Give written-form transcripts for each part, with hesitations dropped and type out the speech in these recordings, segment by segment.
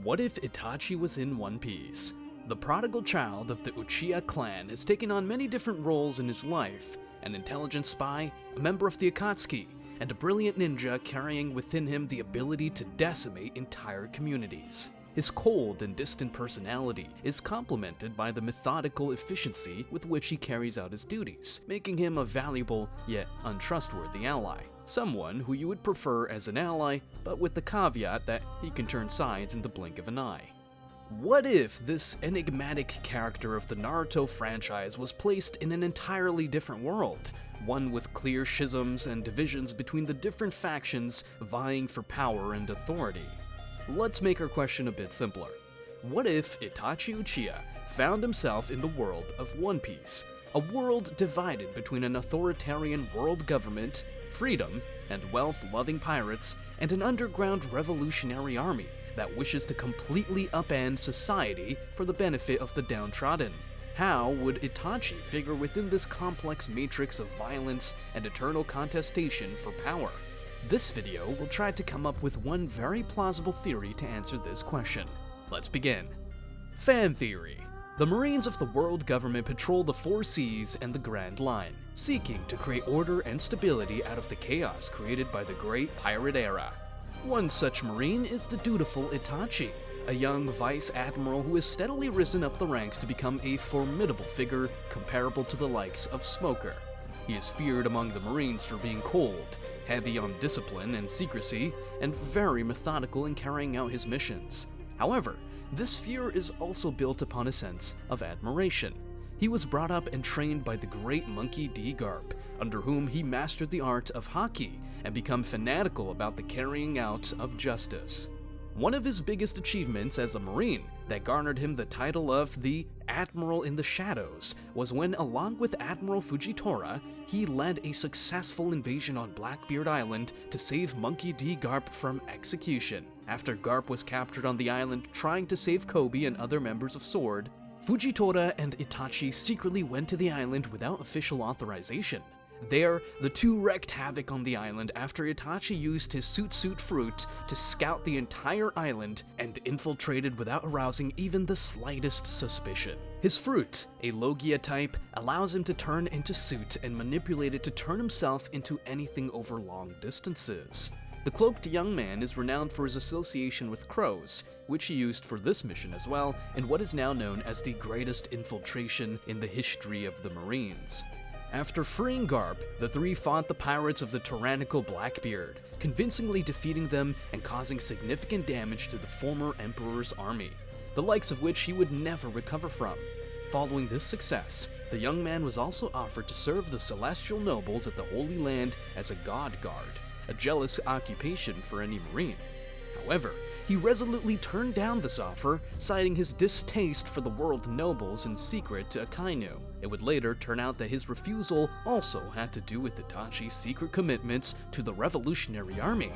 What if Itachi was in One Piece? The prodigal child of the Uchiha clan has taken on many different roles in his life: an intelligent spy, a member of the Akatsuki, and a brilliant ninja carrying within him the ability to decimate entire communities. His cold and distant personality is complemented by the methodical efficiency with which he carries out his duties, making him a valuable yet untrustworthy ally. Someone who you would prefer as an ally, but with the caveat that he can turn sides in the blink of an eye. What if this enigmatic character of the Naruto franchise was placed in an entirely different world, one with clear schisms and divisions between the different factions vying for power and authority? Let's make our question a bit simpler. What if Itachi Uchiha found himself in the world of One Piece, a world divided between an authoritarian world government, freedom, and wealth-loving pirates, and an underground revolutionary army that wishes to completely upend society for the benefit of the downtrodden? How would Itachi figure within this complex matrix of violence and eternal contestation for power? This video will try to come up with one very plausible theory to answer this question. Let's begin. Fan theory. The Marines of the world government patrol the four seas and the Grand Line, seeking to create order and stability out of the chaos created by the Great Pirate Era. One such Marine is the dutiful Itachi, a young vice admiral who has steadily risen up the ranks to become a formidable figure comparable to the likes of Smoker. He is feared among the Marines for being cold, heavy on discipline and secrecy, and very methodical in carrying out his missions. However, this fear is also built upon a sense of admiration. He was brought up and trained by the great monkey D. Garp, under whom he mastered the art of haki and become fanatical about the carrying out of justice. One of his biggest achievements as a Marine that garnered him the title of the Admiral in the Shadows was when, along with Admiral Fujitora, he led a successful invasion on Blackbeard Island to save Monkey D. Garp from execution. After Garp was captured on the island trying to save Kobe and other members of SWORD, Fujitora and Itachi secretly went to the island without official authorization. There, the two wreaked havoc on the island after Itachi used his suit fruit to scout the entire island and infiltrated without arousing even the slightest suspicion. His fruit, a Logia type, allows him to turn into suit and manipulate it to turn himself into anything over long distances. The cloaked young man is renowned for his association with crows, which he used for this mission as well in what is now known as the greatest infiltration in the history of the Marines. After freeing Garp, the three fought the pirates of the tyrannical Blackbeard, convincingly defeating them and causing significant damage to the former Emperor's army, the likes of which he would never recover from. Following this success, the young man was also offered to serve the celestial nobles at the Holy Land as a god guard, a jealous occupation for any Marine. However, he resolutely turned down this offer, citing his distaste for the world nobles in secret to Akainu. It would later turn out that his refusal also had to do with Itachi's secret commitments to the Revolutionary Army.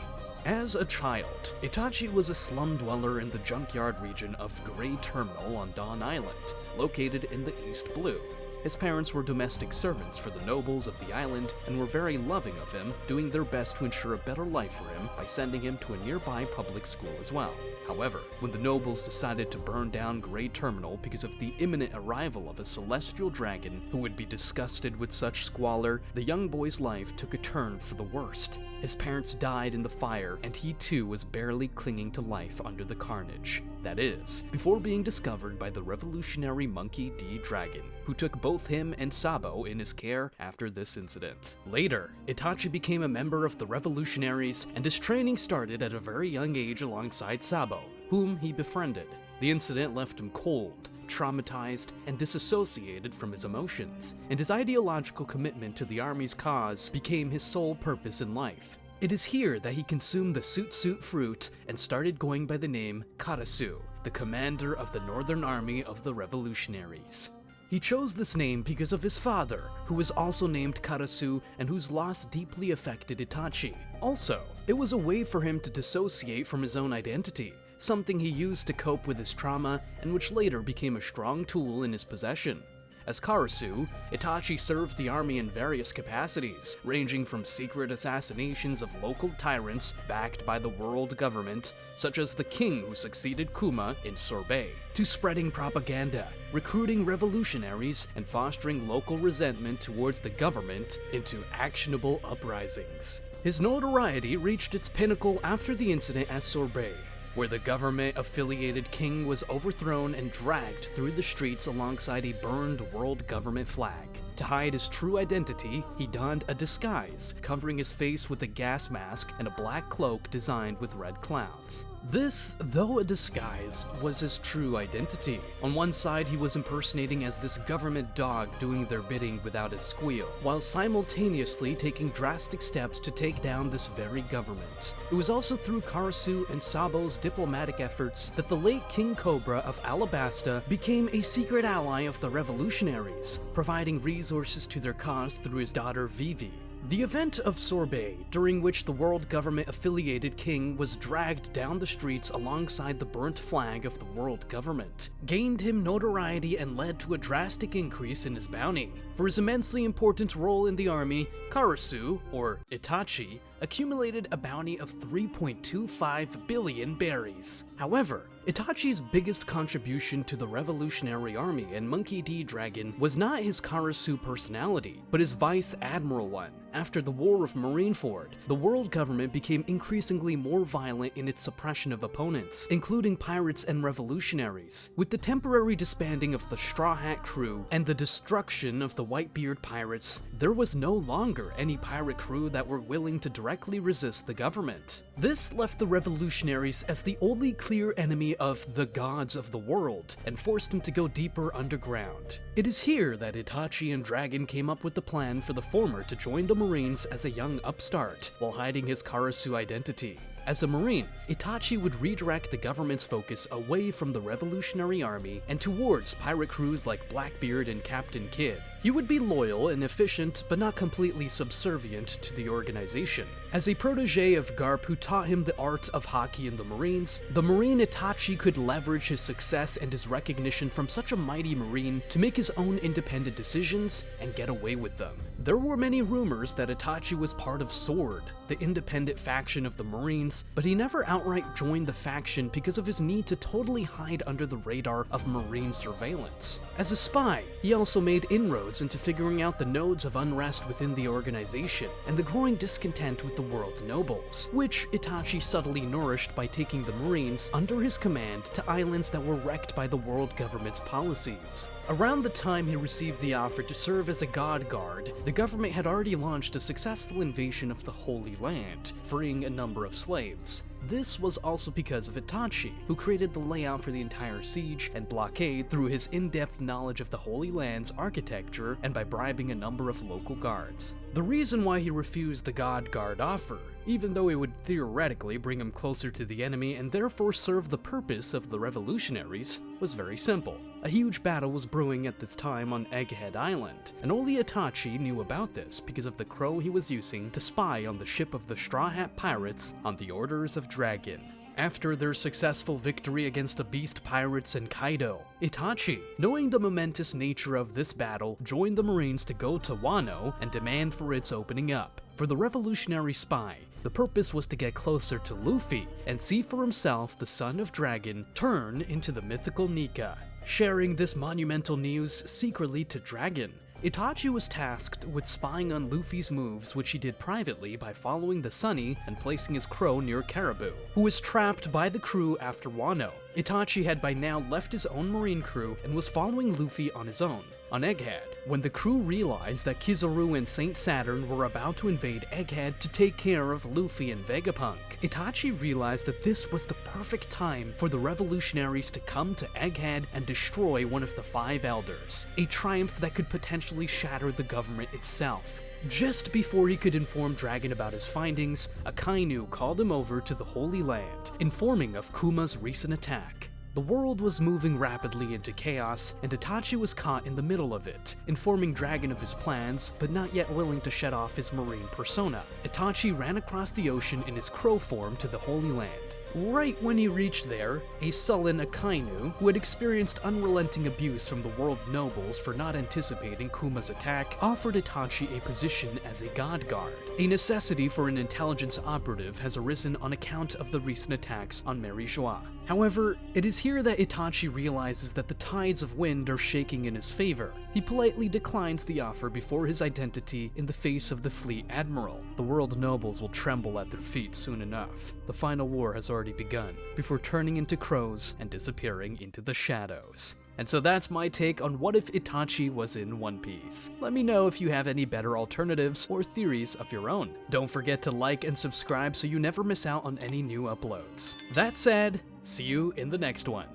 As a child, Itachi was a slum dweller in the junkyard region of Gray Terminal on Dawn Island, located in the East Blue. His parents were domestic servants for the nobles of the island and were very loving of him, doing their best to ensure a better life for him by sending him to a nearby public school as well. However, when the nobles decided to burn down Gray Terminal because of the imminent arrival of a celestial dragon who would be disgusted with such squalor, the young boy's life took a turn for the worst. His parents died in the fire, and he too was barely clinging to life under the carnage. That is, before being discovered by the revolutionary Monkey D. Dragon, who took both him and Sabo in his care after this incident. Later, Itachi became a member of the revolutionaries, and his training started at a very young age alongside Sabo, whom he befriended. The incident left him cold, traumatized, and disassociated from his emotions, and his ideological commitment to the army's cause became his sole purpose in life. It is here that he consumed the suit fruit and started going by the name Karasu, the commander of the Northern Army of the Revolutionaries. He chose this name because of his father, who was also named Karasu and whose loss deeply affected Itachi. Also, it was a way for him to dissociate from his own identity, something he used to cope with his trauma and which later became a strong tool in his possession. As karasu, Itachi served the army in various capacities, ranging from secret assassinations of local tyrants backed by the world government, such as the king who succeeded Kuma in Sorbet, to spreading propaganda, recruiting revolutionaries, and fostering local resentment towards the government into actionable uprisings. His notoriety reached its pinnacle after the incident at Sorbet, where the government-affiliated king was overthrown and dragged through the streets alongside a burned world government flag. To hide his true identity, he donned a disguise, covering his face with a gas mask and a black cloak designed with red clouds. This, though a disguise, was his true identity. On one side, he was impersonating as this government dog doing their bidding without a squeal, while simultaneously taking drastic steps to take down this very government. It was also through Karasu and Sabo's diplomatic efforts that the late King Cobra of Alabasta became a secret ally of the revolutionaries, providing resources to their cause through his daughter Vivi. The event of Sorbet, during which the world government-affiliated king was dragged down the streets alongside the burnt flag of the world government, gained him notoriety and led to a drastic increase in his bounty. For his immensely important role in the army, Karasu, or Itachi, accumulated a bounty of 3.25 billion berries. However, Itachi's biggest contribution to the Revolutionary Army and Monkey D. Dragon was not his Karasu personality, but his vice admiral one. After the War of Marineford, the world government became increasingly more violent in its suppression of opponents, including pirates and revolutionaries. With the temporary disbanding of the Straw Hat crew and the destruction of the Whitebeard pirates, there was no longer any pirate crew that were willing to directly resist the government. This left the revolutionaries as the only clear enemy of the gods of the world, and forced them to go deeper underground. It is here that Itachi and Dragon came up with the plan for the former to join the Marines as a young upstart, while hiding his Karasu identity. As a Marine, Itachi would redirect the government's focus away from the Revolutionary Army and towards pirate crews like Blackbeard and Captain Kidd. He would be loyal and efficient, but not completely subservient to the organization. As a protege of Garp who taught him the art of hockey in the Marines, the Marine Itachi could leverage his success and his recognition from such a mighty Marine to make his own independent decisions and get away with them. There were many rumors that Itachi was part of SWORD, the independent faction of the Marines, but he never outright joined the faction because of his need to totally hide under the radar of Marine surveillance. As a spy, he also made inroads into figuring out the nodes of unrest within the organization and the growing discontent with the world nobles, which Itachi subtly nourished by taking the Marines under his command to islands that were wrecked by the world government's policies. Around the time he received the offer to serve as a god guard, the government had already launched a successful invasion of the Holy Land, freeing a number of slaves. This was also because of Itachi, who created the layout for the entire siege and blockade through his in-depth knowledge of the Holy Land's architecture and by bribing a number of local guards. The reason why he refused the God Guard offer, even though it would theoretically bring him closer to the enemy and therefore serve the purpose of the revolutionaries, was very simple. A huge battle was brewing at this time on Egghead Island, and only Itachi knew about this because of the crow he was using to spy on the ship of the Straw Hat Pirates on the orders of Dragon. After their successful victory against the Beast Pirates and Kaido, Itachi, knowing the momentous nature of this battle, joined the Marines to go to Wano and demand for its opening up. For the revolutionary spy, the purpose was to get closer to Luffy and see for himself the Son of Dragon turn into the mythical Nika. Sharing this monumental news secretly to Dragon, Itachi was tasked with spying on Luffy's moves, which he did privately by following the Sunny and placing his crow near Caribou, who was trapped by the crew after Wano. Itachi had by now left his own marine crew and was following Luffy on his own. On Egghead, when the crew realized that Kizaru and Saint Saturn were about to invade Egghead to take care of Luffy and Vegapunk, Itachi realized that this was the perfect time for the revolutionaries to come to Egghead and destroy one of the 5 elders, a triumph that could potentially shatter the government itself. Just before he could inform Dragon about his findings, Akainu called him over to the Holy Land, informing of Kuma's recent attack. The world was moving rapidly into chaos, and Itachi was caught in the middle of it, informing Dragon of his plans, but not yet willing to shed off his marine persona. Itachi ran across the ocean in his crow form to the Holy Land. Right when he reached there, a sullen Akainu, who had experienced unrelenting abuse from the world nobles for not anticipating Kuma's attack, offered Itachi a position as a god guard. A necessity for an intelligence operative has arisen on account of the recent attacks on Mary Joie. However, it is here that Itachi realizes that the tides of wind are shaking in his favor. He politely declines the offer before his identity in the face of the fleet admiral. The world nobles will tremble at their feet soon enough. The final war has already begun, before turning into crows and disappearing into the shadows. And so that's my take on what if Itachi was in One Piece. Let me know if you have any better alternatives or theories of your own. Don't forget to like and subscribe so you never miss out on any new uploads. That said, see you in the next one.